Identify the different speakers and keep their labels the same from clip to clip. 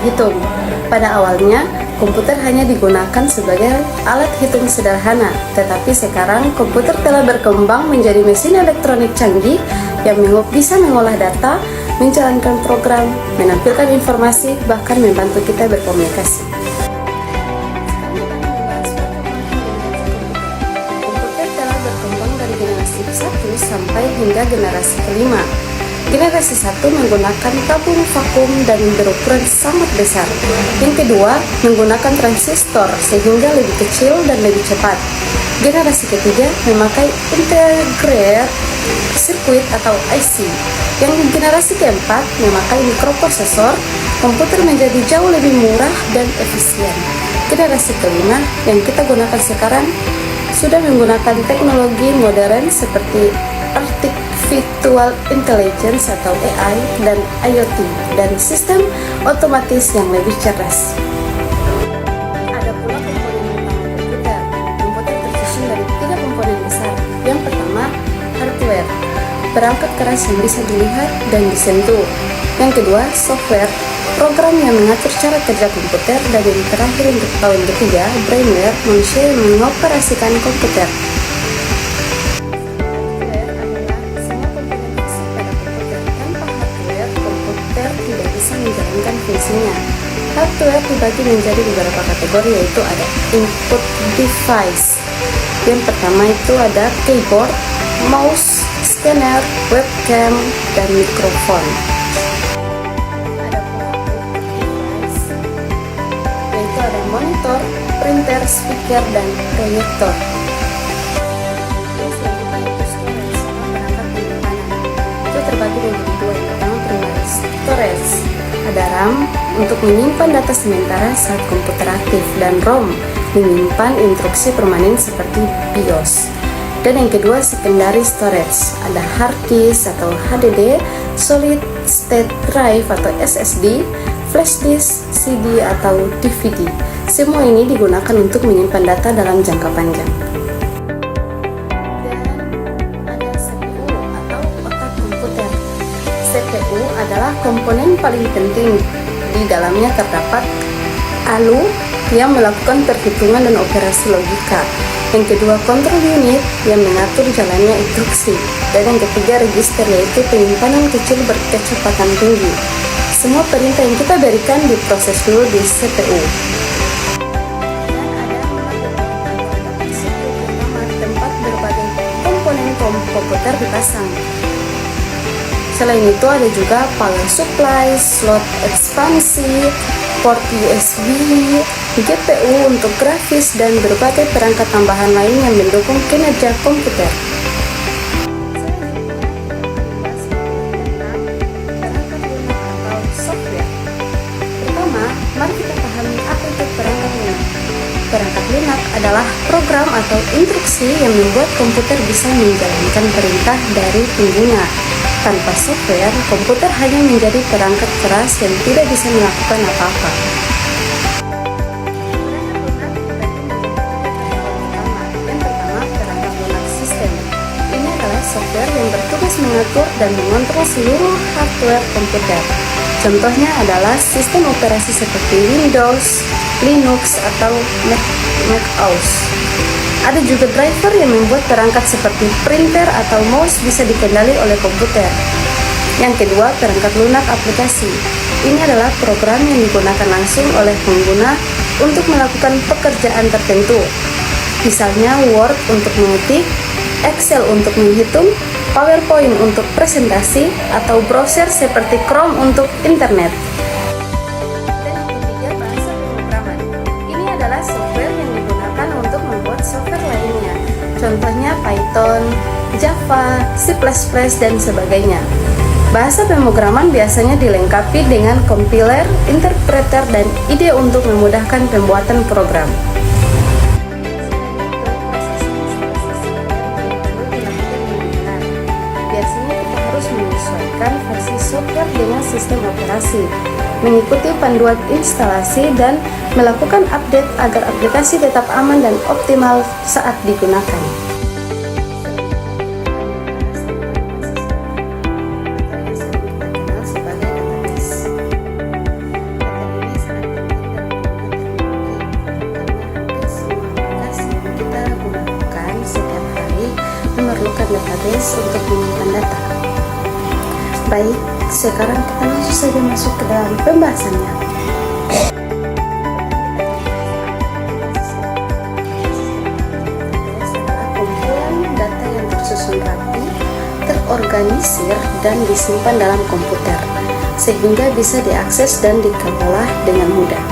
Speaker 1: menghitung. Pada awalnya, komputer hanya digunakan sebagai alat hitung sederhana, tetapi sekarang komputer telah berkembang menjadi mesin elektronik canggih yang bisa mengolah data, menjalankan program, menampilkan informasi, bahkan membantu kita berkomunikasi. Komputer telah berkembang dari generasi 1 sampai hingga generasi kelima. Generasi 1 menggunakan tabung vakum dan berukuran sangat besar. Yang kedua, menggunakan transistor sehingga lebih kecil dan lebih cepat. Generasi ketiga memakai integrated circuit atau IC. Yang generasi keempat memakai mikroprosesor, komputer menjadi jauh lebih murah dan efisien. Generasi kelima yang kita gunakan sekarang sudah menggunakan teknologi modern seperti Artificial Intelligence atau AI dan IoT dan sistem otomatis yang lebih cerdas. Ada pula komponen utama komputer. Komputer tersusun dari 3 komponen besar. Yang pertama, hardware, perangkat keras yang bisa dilihat dan disentuh. Yang kedua, software, program yang mengatur cara kerja komputer. Dan yang terakhir untuk tahun ketiga, brainware, manusia yang mengoperasikan komputer. Menjalankan fungsinya. Hardware dibagi menjadi beberapa kategori, yaitu ada input device. Yang pertama itu ada keyboard, mouse, scanner, webcam, dan mikrofon. Ada pula output device, yaitu ada monitor, printer, speaker, dan proyektor. Yang selanjutnya itu storage atau perangkat penyimpanan. Itu terbagi menjadi 2. Yang pertama primary storage. Ada RAM untuk menyimpan data sementara saat komputer aktif, dan ROM menyimpan instruksi permanen seperti BIOS. Dan yang kedua secondary storage. Ada hard disk atau HDD, solid state drive atau SSD, flash disk, CD atau DVD. Semua ini digunakan untuk menyimpan data dalam jangka panjang. CPU adalah komponen paling penting. Di dalamnya terdapat ALU yang melakukan perhitungan dan operasi logika. Yang kedua, control unit yang mengatur jalannya instruksi. Dan yang ketiga, register, yaitu penyimpanan kecil berkecepatan tinggi. Semua perintah yang kita berikan diproses dulu di CPU. Dan ada tempat berbagai komponen komputer dipasang. Selain itu ada juga power supply, slot ekspansi, port USB, GPU untuk grafis, dan berbagai perangkat tambahan lain yang mendukung kinerja komputer. Perangkat lunak atau software. Pertama, mari kita pahami apa itu perangkat lunak. Perangkat lunak adalah program atau instruksi yang membuat komputer bisa menjalankan perintah dari pengguna. Tanpa software, komputer hanya menjadi perangkat keras yang tidak bisa melakukan apa-apa. Yang pertama, perangkat lunak sistem. Ini adalah software yang bertugas mengatur dan mengontrol seluruh hardware komputer. Contohnya adalah sistem operasi seperti Windows, Linux, atau Mac OS. Ada juga driver yang membuat perangkat seperti printer atau mouse bisa dikendali oleh komputer. Yang kedua, perangkat lunak aplikasi. Ini adalah program yang digunakan langsung oleh pengguna untuk melakukan pekerjaan tertentu. Misalnya Word untuk mengetik, Excel untuk menghitung, PowerPoint untuk presentasi, atau browser seperti Chrome untuk internet. Dan yang ketiga, bahasa pemrograman. Ini adalah software yang digunakan untuk membuat software lainnya. Contohnya Python, Java, C++, dan sebagainya. Bahasa pemrograman biasanya dilengkapi dengan compiler, interpreter, dan IDE untuk memudahkan pembuatan program. Biasanya kita harus menyesuaikan versi software dengan sistem operasi, mengikuti panduan instalasi, dan melakukan update agar aplikasi tetap aman dan optimal saat digunakan. database untuk menyimpan data. Baik, sekarang kita langsung saja masuk ke dalam pembahasannya. Kumpulan data yang tersusun rapi, terorganisir, dan disimpan dalam komputer, sehingga bisa diakses dan dikelola dengan mudah.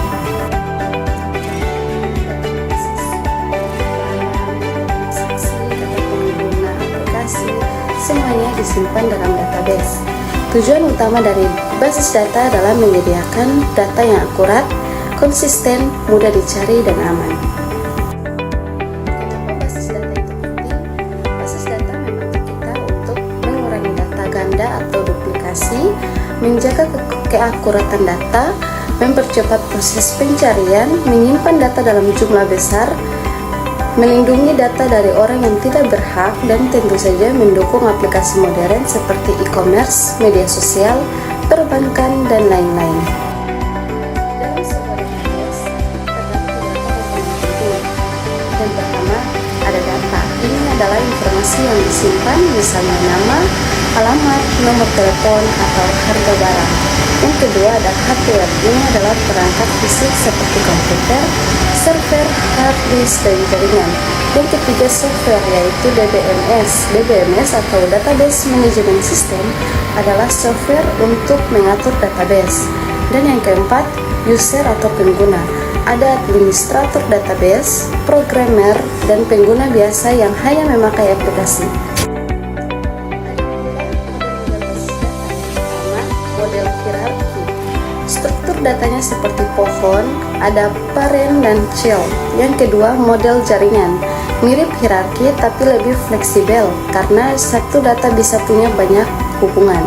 Speaker 1: Semuanya disimpan dalam database. Tujuan utama dari basis data adalah menyediakan data yang akurat, konsisten, mudah dicari, dan aman. Kenapa basis data itu penting? Basis data membantu kita untuk mengurangi data ganda atau duplikasi, menjaga keakuratan data, mempercepat proses pencarian, menyimpan data dalam jumlah besar, melindungi data dari orang yang tidak berhak, dan tentu saja mendukung aplikasi modern seperti e-commerce, media sosial, perbankan, dan lain-lain. Dalam sebuah database, terdapat beberapa komponen penting. Yang pertama, ada data. Ini adalah informasi yang disimpan, misalnya nama, alamat, nomor telepon, atau harga barang. Yang kedua, ada hardware. Ini adalah perangkat fisik seperti komputer, server, hard disk, dan jaringan. Yang ketiga, software, yaitu DBMS. DBMS atau Database Management System adalah software untuk mengatur database. Dan yang keempat, user atau pengguna. Ada administrator database, programmer, dan pengguna biasa yang hanya memakai aplikasi. Model hierarki. Struktur datanya seperti pohon, ada parent dan child. Yang kedua, model jaringan. Mirip hierarki tapi lebih fleksibel karena satu data bisa punya banyak hubungan.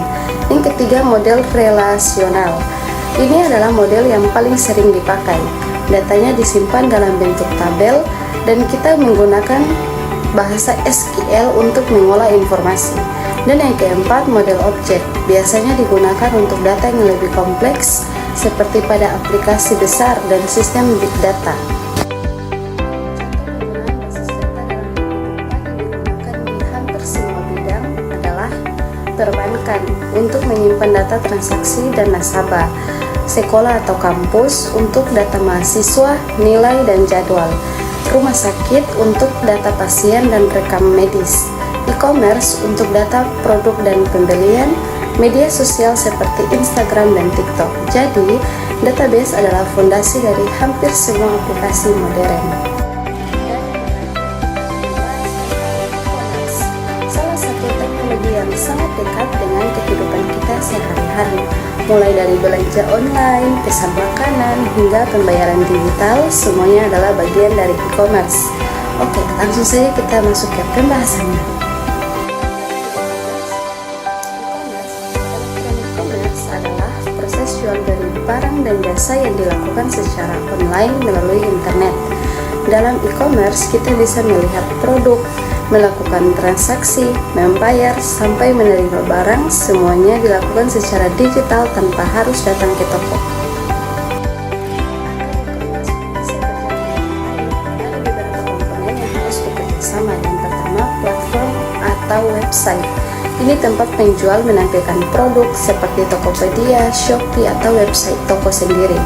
Speaker 1: Yang ketiga, model relasional. Ini adalah model yang paling sering dipakai. Datanya disimpan dalam bentuk tabel dan kita menggunakan bahasa SQL untuk mengolah informasi. Dan yang keempat, model objek. Biasanya digunakan untuk data yang lebih kompleks seperti pada aplikasi besar dan sistem big data. Perbankan untuk menyimpan data transaksi dan nasabah, sekolah atau kampus untuk data mahasiswa, nilai dan jadwal, rumah sakit untuk data pasien dan rekam medis, e-commerce untuk data produk dan pembelian, media sosial seperti Instagram dan TikTok. Jadi, database adalah fondasi dari hampir semua aplikasi modern. Yang sangat dekat dengan kehidupan kita sehari-hari, mulai dari belanja online, pesan makanan, hingga pembayaran digital, semuanya adalah bagian dari e-commerce. Oke, langsung saja kita masuk ke pembahasannya. E-commerce adalah proses jual beli barang dan jasa yang dilakukan secara online melalui internet. Dalam e-commerce, kita bisa melihat produk, melakukan transaksi, membayar, sampai menerima barang, semuanya dilakukan secara digital tanpa harus datang ke toko. Ada beberapa komponen yang harus bekerja sama. Yang pertama, platform atau website. Ini tempat penjual menampilkan produk seperti Tokopedia, Shopee, atau website toko sendiri.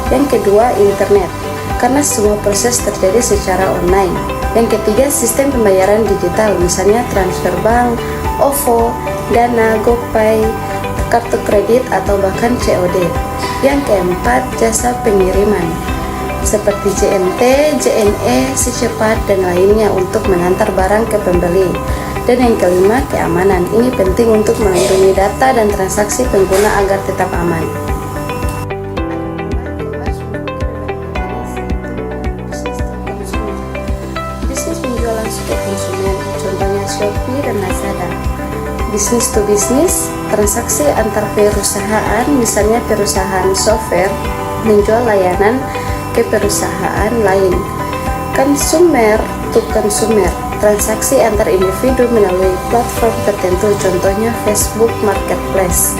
Speaker 1: Yang kedua, internet, karena semua proses terjadi secara online. Yang ketiga, sistem pembayaran digital, misalnya transfer bank, OVO, Dana, GoPay, kartu kredit, atau bahkan COD. Yang keempat, jasa pengiriman, seperti JNT, JNE, Si Cepat, dan lainnya untuk mengantar barang ke pembeli. Dan yang kelima, keamanan. Ini penting untuk melindungi data dan transaksi pengguna agar tetap aman. Ke konsumen, contohnya Shopee dan Lazada. Bisnis to bisnis, transaksi antar perusahaan, misalnya perusahaan software menjual layanan ke perusahaan lain. Consumer to consumer, transaksi antar individu melalui platform tertentu, contohnya Facebook Marketplace.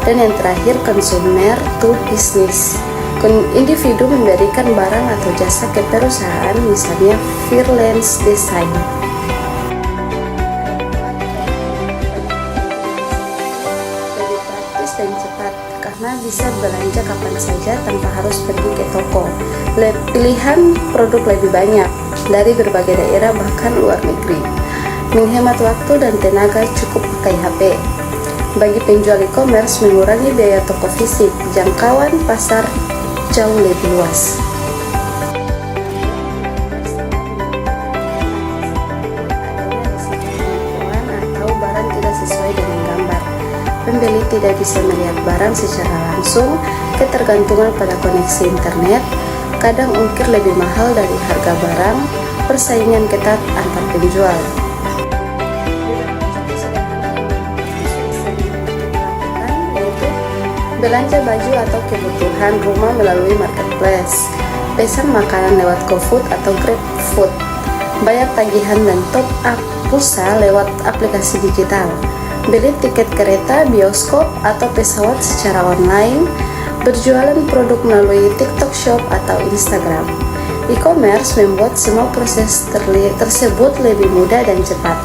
Speaker 1: Dan yang terakhir, consumer to business, individu memberikan barang atau jasa ke perusahaan, misalnya freelance design. bisa belanja kapan saja tanpa harus pergi ke toko. Pilihan produk lebih banyak dari berbagai daerah bahkan luar negeri. Menghemat waktu dan tenaga cukup pakai HP. Bagi penjual e-commerce, mengurangi biaya toko fisik, jangkauan pasar jauh lebih luas. Atau barang tidak sesuai dengan gambar. Pembeli tidak bisa melihat barang secara langsung, ketergantungan pada koneksi internet, kadang ungkir lebih mahal dari harga barang, persaingan ketat antar penjual. Belanja baju atau kebutuhan rumah melalui marketplace, pesan makanan lewat GoFood atau GrabFood, bayar tagihan dan top up pulsa lewat aplikasi digital, beli tiket kereta, bioskop, atau pesawat secara online, berjualan produk melalui TikTok Shop atau Instagram. E-commerce membuat semua proses tersebut lebih mudah dan cepat.